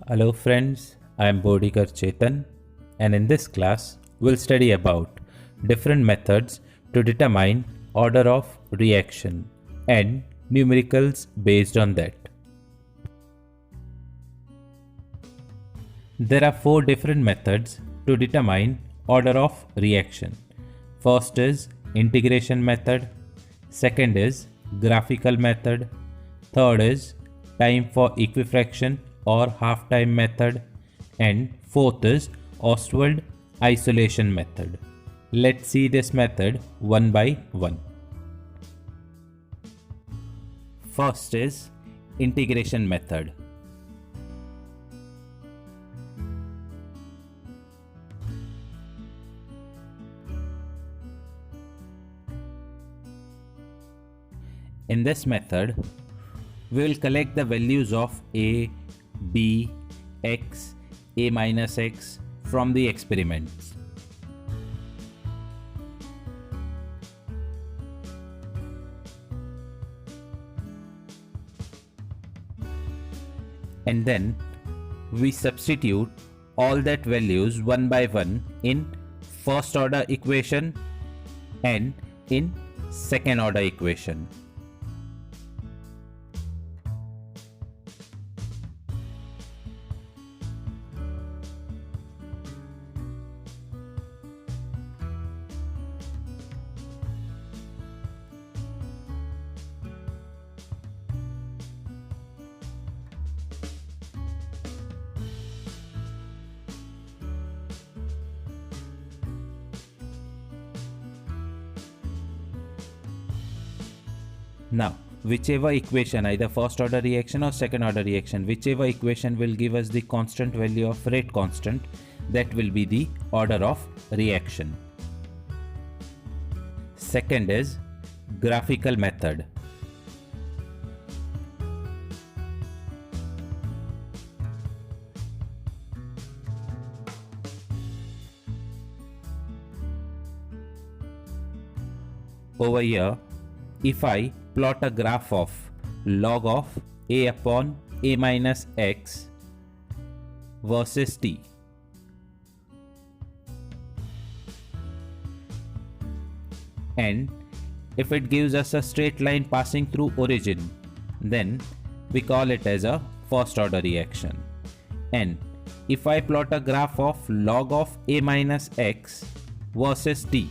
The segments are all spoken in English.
Hello friends, I am Bodhikar Chetan, and in this class we'll study about different methods to determine order of reaction and numericals based on that. There are four different methods to determine order of reaction. First is integration method, second is graphical method, third is time for equifraction or half time method, and fourth is Ostwald isolation method. Let's see this method one by one. First is integration method. In this method, we will collect the values of A, B, X, A minus X from the experiments. And then we substitute all that values one by one in first order equation and in second order equation. Now, whichever equation, either first order reaction or second order reaction, whichever equation will give us the constant value of rate constant, that will be the order of reaction. Second is graphical method. Over here, if I plot a graph of log of A upon A minus X versus T, and if it gives us a straight line passing through origin, then we call it as a first order reaction. And if I plot a graph of log of A minus X versus T,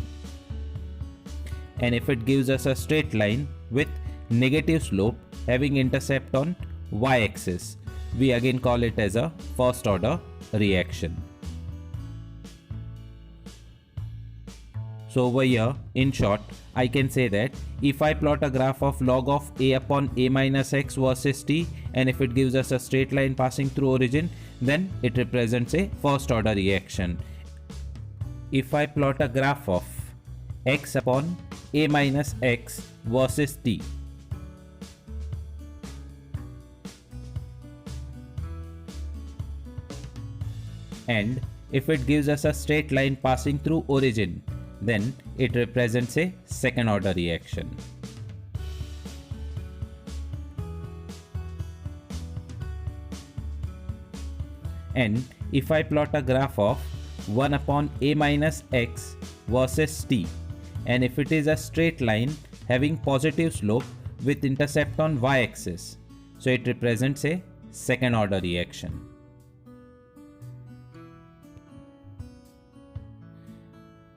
and if it gives us a straight line with negative slope having intercept on y-axis, we again call it as a first order reaction. So over here, in short, I can say that if I plot a graph of log of A upon A minus X versus T, and if it gives us a straight line passing through origin, then it represents a first order reaction. If I plot a graph of X upon A minus X versus T, and if it gives us a straight line passing through origin, then it represents a second order reaction. And if I plot a graph of 1 upon A minus X versus T, and if it is a straight line having positive slope with intercept on y-axis, so it represents a second order reaction.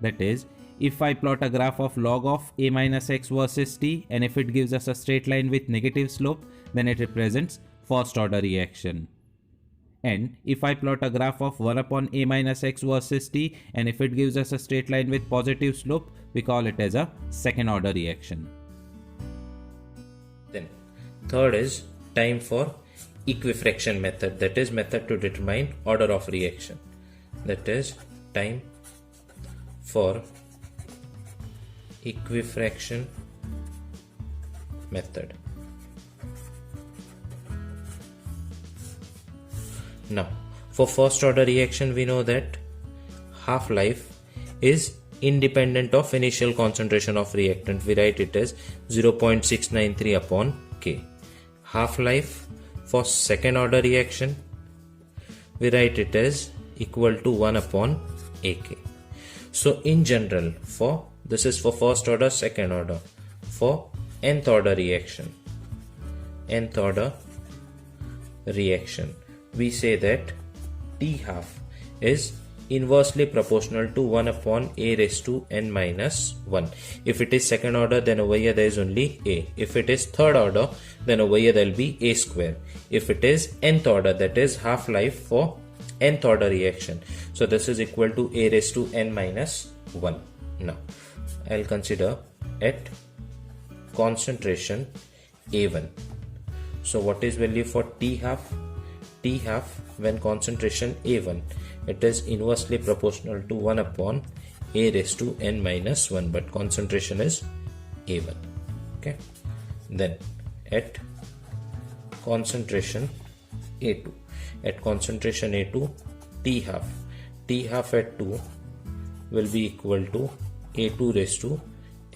That is, if I plot a graph of log of A minus X versus T, and if it gives us a straight line with negative slope, then it represents first order reaction. And if I plot a graph of 1 upon A minus X versus T, and if it gives us a straight line with positive slope, we call it as a second order reaction. Then third is time for equifraction method, that is method to determine order of reaction. That is time for equifraction method. Now, for first order reaction, we know that half-life is independent of initial concentration of reactant. We write it as 0.693 upon K. Half-life for second order reaction, we write it as equal to 1 upon AK. So in general, this is for first order, second order, for nth order reaction, we say that T half is inversely proportional to 1 upon a raised to n minus 1. If it is second order, then over here there is only a. If it is third order, then over here there will be a square. If it is nth order, that is half-life for nth order reaction. So this is equal to a raised to n minus 1. Now I'll consider at concentration A1. So what is value for T half? T half when concentration A1, it is inversely proportional to 1 upon a raised to n minus 1, but concentration is A1. Okay. Then at concentration A2, T half at 2 will be equal to A2 raised to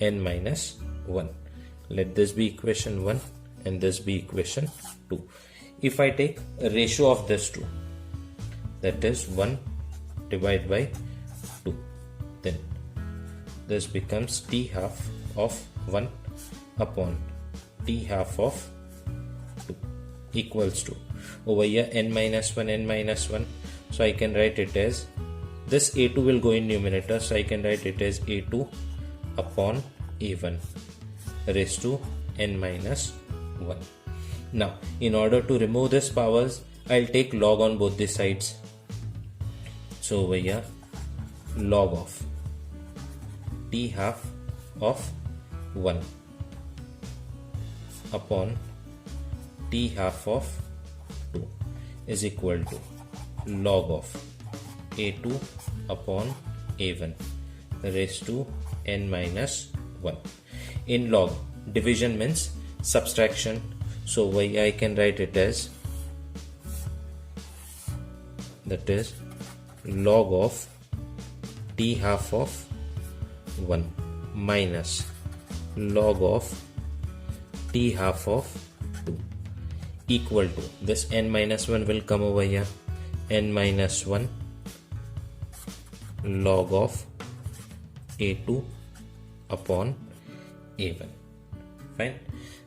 n minus 1. Let this be equation 1 and this be equation 2. If I take a ratio of this two, that is 1 divided by 2, then this becomes T half of 1 upon T half of 2 equals to, over here n minus 1, so I can write it as, this A2 will go in numerator, so I can write it as A2 upon A1 raised to n minus 1. Now in order to remove this powers, I'll take log on both the sides. So over here log of T half of 1 upon T half of 2 is equal to log of A2 upon A1 raised to n minus 1. In log, division means subtraction, so over here I can write it as, that is log of T half of 1 minus log of T half of 2 equal to, this n minus 1 will come over here, n minus 1 log of A2 upon A1. Fine.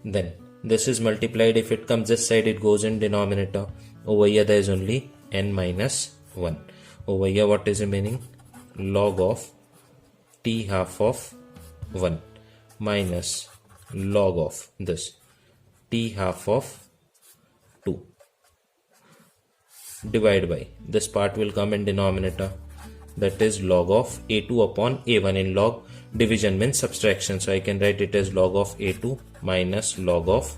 Then this is multiplied, if it comes this side it goes in denominator. Over here there is only n minus 1. Over here what is remaining? Log of T half of 1 minus log of this T half of 2 divided by, this part will come in denominator, that is log of A2 upon A1. In log, division means subtraction, so I can write it as log of A2 minus log of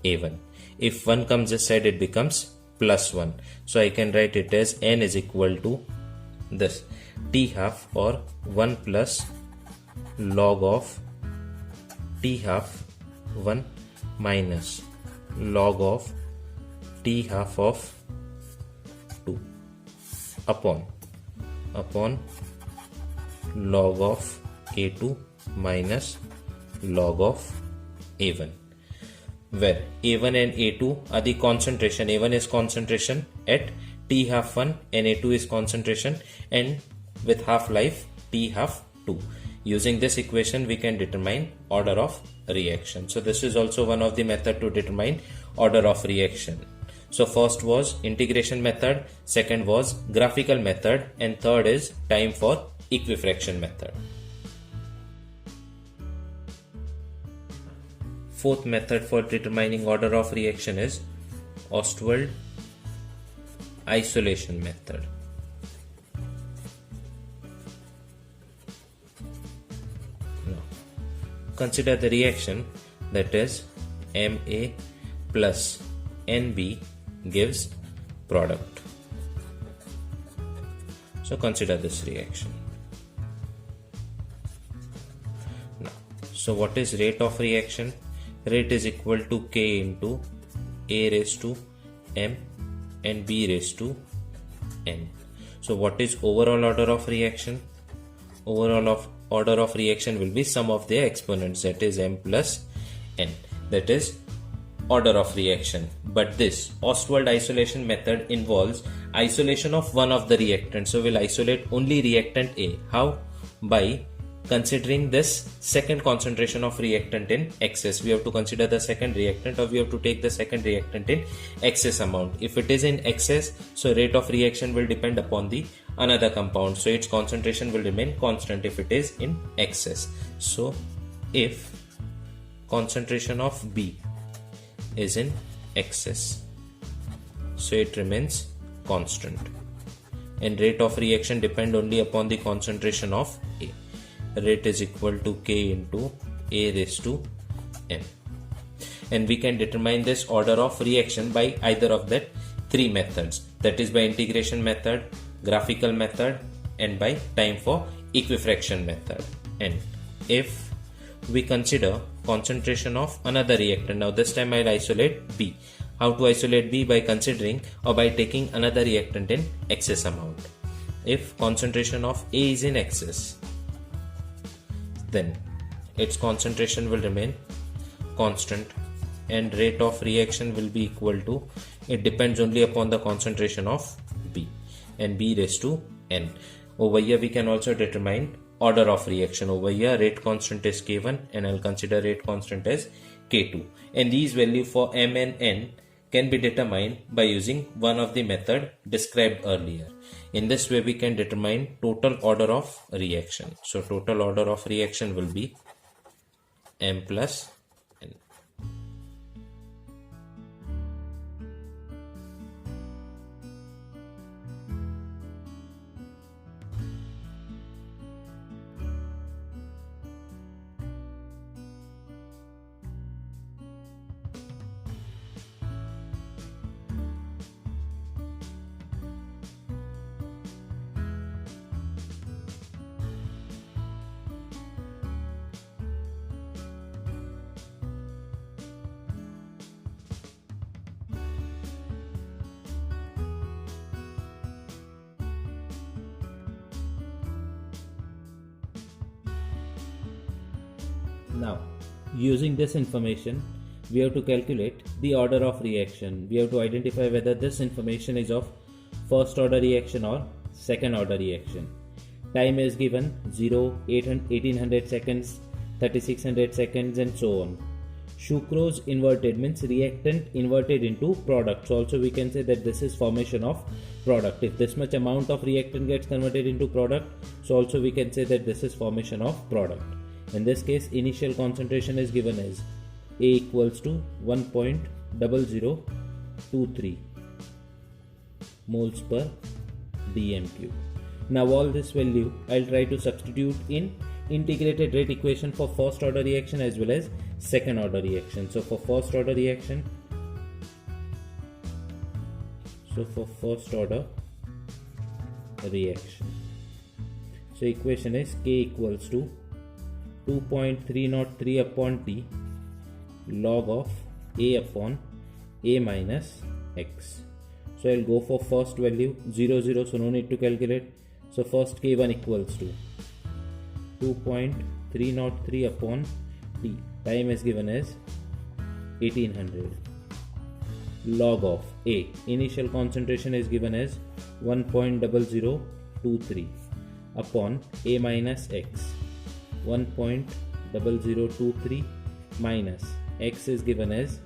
A1. If 1 comes this side, it becomes plus 1, so I can write it as n is equal to this T half, or 1 plus log of T half 1 minus log of T half of 2 upon log of A2 minus log of A1, where A1 and A2 are the concentration. A1 is concentration at T half 1 and A2 is concentration and with half-life T half 2. Using this equation we can determine order of reaction. So this is also one of the method to determine order of reaction. So first was integration method, second was graphical method, and third is time for equifraction method. Fourth method for determining order of reaction is Ostwald isolation method. Now, consider the reaction, that is Ma plus Nb gives product. So consider this reaction. Now, so what is rate of reaction? Rate is equal to K into A raised to M and B raised to N. So what is overall order of reaction? Overall order of reaction will be sum of their exponents, that is M plus N. That is order of reaction. But this Ostwald isolation method involves isolation of one of the reactants. So we'll isolate only reactant A. How? By considering this second concentration of reactant in excess. We have to consider the second reactant, or we have to take the second reactant in excess amount. If it is in excess, so rate of reaction will depend upon the another compound, so its concentration will remain constant if it is in excess. So if concentration of B is in excess, so it remains constant, and rate of reaction depend only upon the concentration of A. Rate is equal to K into A raised to M, and we can determine this order of reaction by either of that three methods, that is by integration method, graphical method, and by time for equifraction method. And if we consider concentration of another reactant, now this time I'll isolate B. How to isolate B? By considering or by taking another reactant in excess amount. If concentration of A is in excess, then its concentration will remain constant, and rate of reaction will be equal to, it depends only upon the concentration of B, and B raised to N. Over here we can also determine order of reaction. Over here rate constant is K1, and I'll consider rate constant as K2, and these value for M and N can be determined by using one of the method described earlier. In this way we can determine total order of reaction. So total order of reaction will be M plus N. Now, using this information, we have to calculate the order of reaction. We have to identify whether this information is of first order reaction or second order reaction. Time is given 0, 1800 seconds, 3600 seconds, and so on. Sucrose inverted means reactant inverted into product. So also we can say that this is formation of product. If this much amount of reactant gets converted into product, so also we can say that this is formation of product. In this case, initial concentration is given as A equals to 1.0023 moles per dm cube. Now all this value I'll try to substitute in integrated rate equation for first order reaction as well as second order reaction. So for first order reaction, so equation is K equals to 2.303 upon T log of A upon A minus X. So I'll go for first value 0, 0, so no need to calculate. So first K1 equals to 2.303 upon T. Time is given as 1800 log of A. Initial concentration is given as 1.0023 upon A minus X. 1.0023 minus X is given as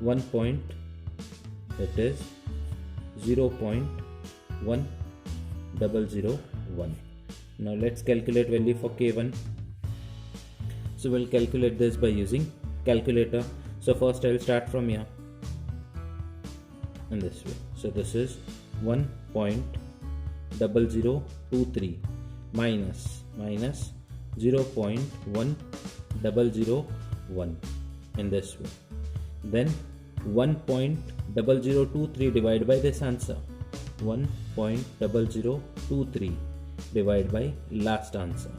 0.101. Now let's calculate value for K1. So we'll calculate this by using calculator. So first I will start from here in this way. So this is 1.0023 minus 0.1001 in this way. Then 1.0023 divided by this answer. 1.0023 divided by last answer.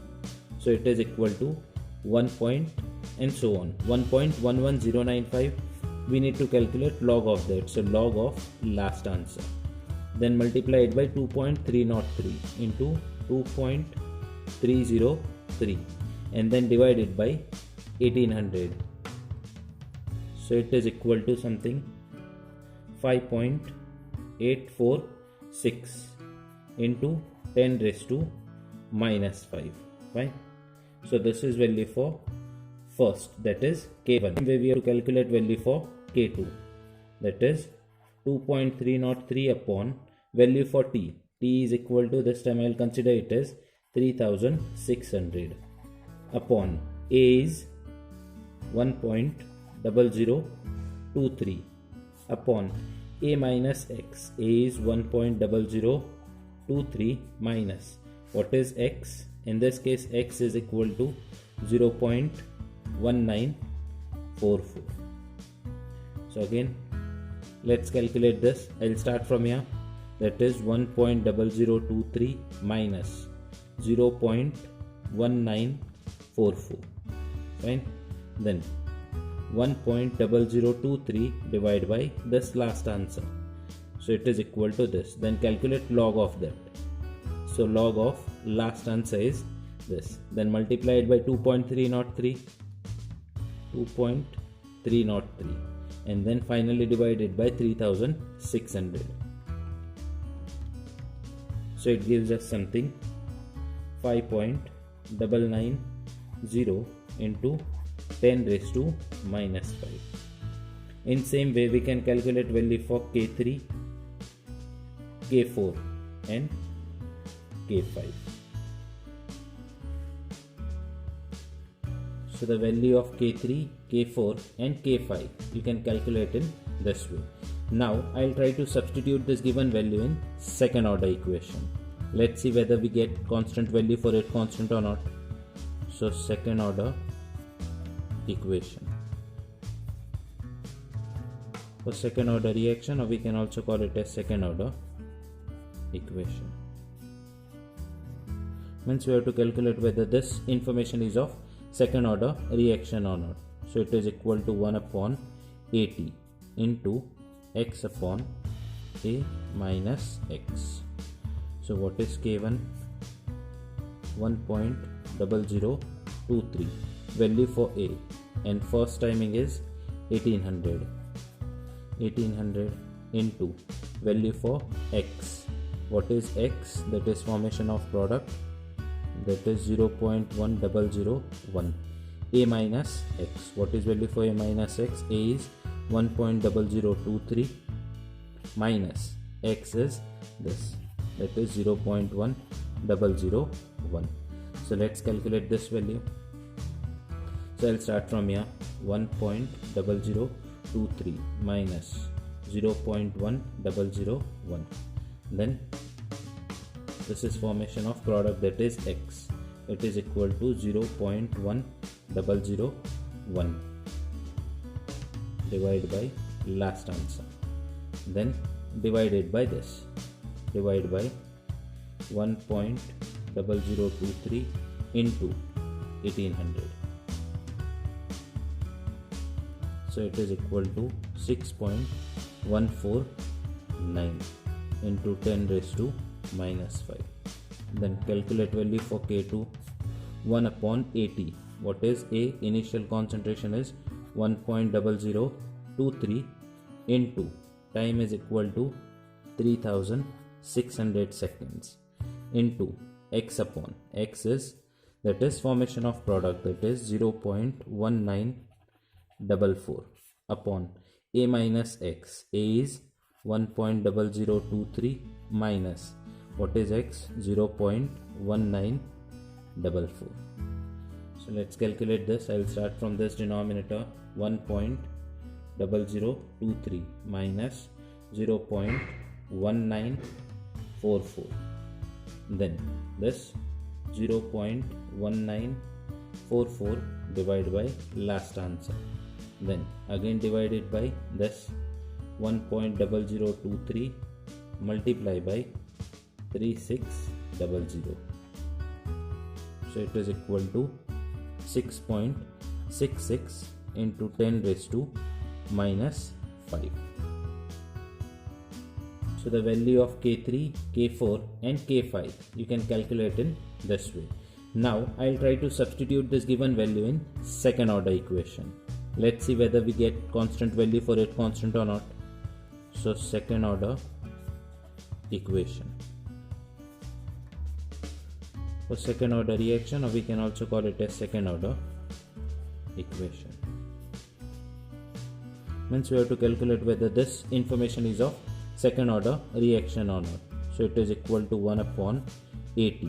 So it is equal to 1 point and so on. 1.11095. We need to calculate log of that. So log of last answer. Then multiply it by 2.303 into 2.303 and then divide it by 1800. So it is equal to something 5.84 6 into 10 raised to minus 5. Fine. So this is value for first, that is K1. Same way we have to calculate value for K2, that is 2.303 upon value for T. T is equal to, this time I will consider it as 3600 upon A is 1.0023 upon A minus X. A is 1.0023 minus, what is X? In this case X is equal to 0.1944. So again let's calculate this. I'll start from here, that is 1.0023 minus 0.1944. Fine. Then 1.0023 divided by this last answer, so it is equal to this. Then calculate log of that. So log of last answer is this. Then multiply it by 2.303, and then finally divide it by 3600. So it gives us something 5.990 into 10 raised to minus 5. In same way we can calculate value for K3, K4 and K5. So the value of K3, K4 and K5 you can calculate in this way. Now I'll try to substitute this given value in second order equation. Let's see whether we get constant value for it, constant or not. So second order equation. For second order reaction, or we can also call it as second order equation. Means we have to calculate whether this information is of second order reaction or not. So it is equal to 1 upon AT into X upon A minus X. So what is K1? 1.0023 value for A, and first timing is 1800 into value for X. What is X? That is formation of product, that is 0.1001. A minus X. What is value for A minus X? A is 1.0023 minus X is this, that is 0.1001. So let's calculate this value. So I'll start from here. 1.0023 minus 0.1001. Then this is formation of product, that is X. It is equal to 0.1001 divided by last answer. Then divided by this. Divide by 1.0023 into 1800. So it is equal to 6.149 into 10 raised to minus 5. Then calculate value for K2. 1 upon AT. What is A? Initial concentration is 1.0023 into time is equal to 3600 seconds into X upon X is, that is formation of product, that is 0.1944 upon A minus X. A is 1.0023 minus, what is X? 0.1944. So let's calculate this. I will start from this denominator. 1.0023 minus 0.1944. Then this 0.1944 divided by last answer. Then again divided by this 1.0023 multiply by 3600. So it is equal to 6.66 into 10 raised to minus 5. So the value of K3, K4 and K5 you can calculate in this way. Now I will try to substitute this given value in second order equation. Let's see whether we get constant value for it, constant or not. So second order equation. For second order reaction, or we can also call it as second order equation. Means we have to calculate whether this information is of second order reaction or not. So it is equal to 1 upon AT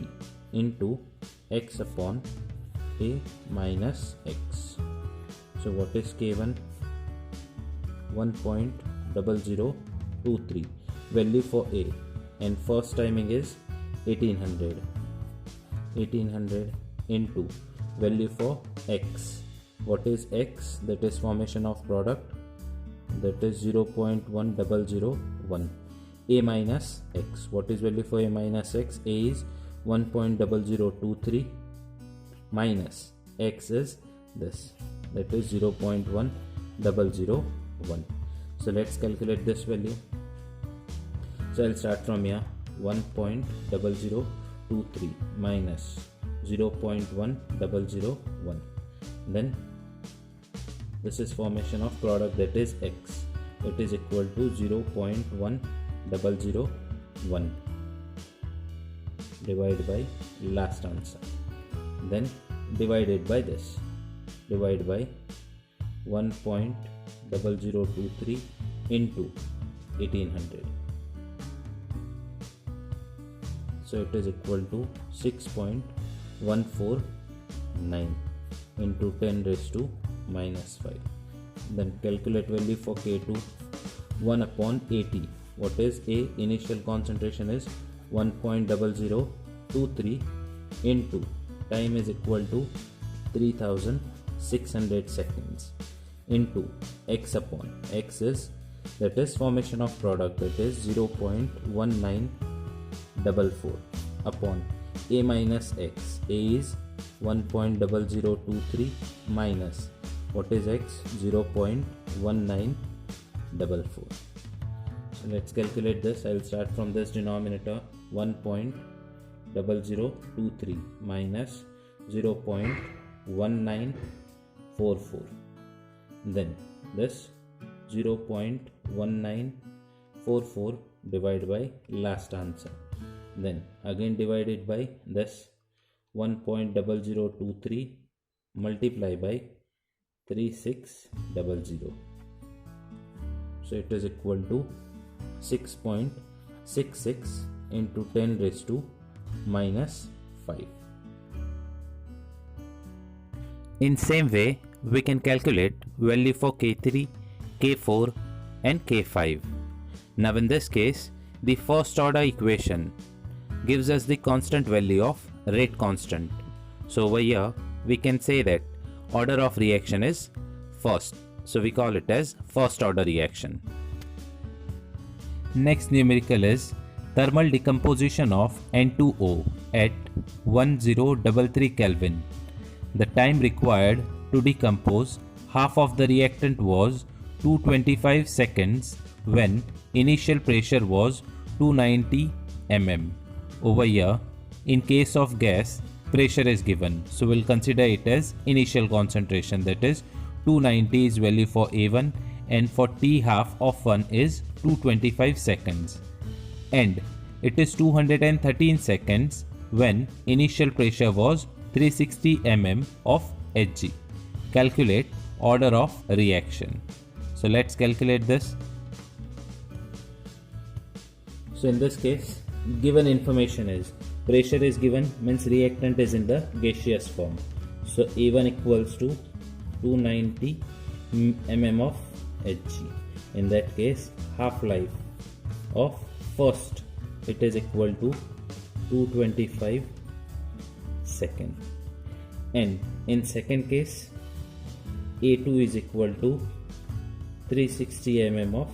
into x upon A minus x. So what is K1? 1.0023 value for A, and first timing is 1800 into value for x. What is x? That is formation of product, that is 0.1001. A minus x. What is value for A minus x? A is 1.0023 minus x is this, that is 0.1001. So let's calculate this value. So I'll start from here. 1.0023 minus 0.1001. Then this is formation of product, that is x. It is equal to 0.1001 divided by last answer. Then divided by this. Divide by 1.0023 into 1800. So it is equal to 6.149 into 10 raised to minus 5. Then calculate value for K2. 1 upon AT. What is A? Initial concentration is 1.0023 into time is equal to 3600 seconds into x upon x is, that is formation of product, that is 0.1944 upon A minus x. A is 1.0023 minus what is x? 0.1944. So let's calculate this. I will start from this denominator. 1.0023 minus 0.1944. Then this 0.1944 divided by last answer. Then again divided by this 1.0023 multiply by 3600. So it is equal to 6.66 into 10 raised to minus 5. In same way, we can calculate value for K3, K4 and K5. Now in this case, the first order equation gives us the constant value of rate constant. So over here, we can say that order of reaction is first. So we call it as first order reaction. Next numerical is thermal decomposition of N2O at 1033 Kelvin. The time required to decompose half of the reactant was 225 seconds when initial pressure was 290 mm. Over here, in case of gas, pressure is given. So we'll consider it as initial concentration, that is 290 is value for A1 and for T half of 1 is 225 seconds. And it is 213 seconds when initial pressure was 360 mm of Hg. Calculate order of reaction. So let's calculate this. So in this case, given information is pressure is given, means reactant is in the gaseous form. So A1 equals to 290 mm of Hg. In that case, half-life of first, it is equal to 225 second. And in second case, A2 is equal to 360 mm of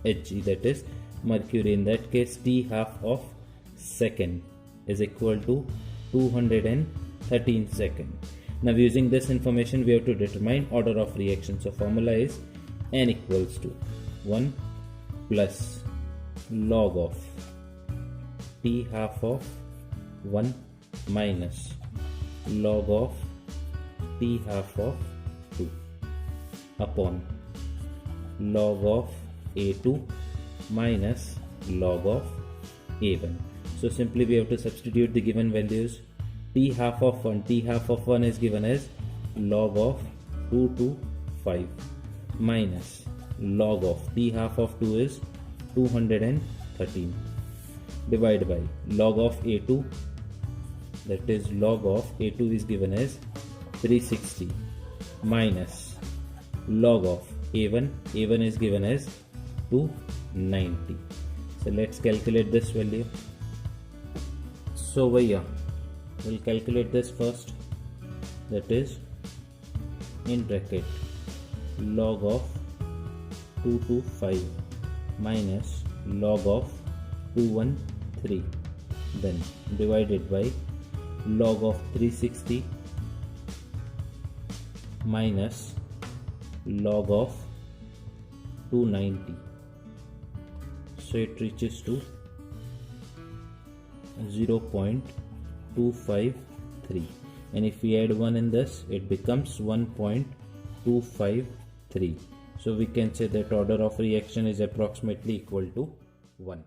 Hg, that is mercury. In that case, T half of second is equal to 213 second. Now using this information, we have to determine order of reaction. So formula is N equals to 1 plus log of T half of 1 minus log of T half of 2 upon log of A2 minus log of A1. So simply we have to substitute the given values. T half of 1 is given as log of 2 to 5 minus log of T half of 2 is 213 divided by log of A2, that is log of A2 is given as 360 minus log of A1 is given as 290. So let's calculate this value. So we'll calculate this first, that is in bracket log of 2 to 5 minus log of 213, then divided by log of 360 minus log of 290. So it reaches to 0.253, and if we add 1 in this, it becomes 1.253. So we can say that order of reaction is approximately equal to 1.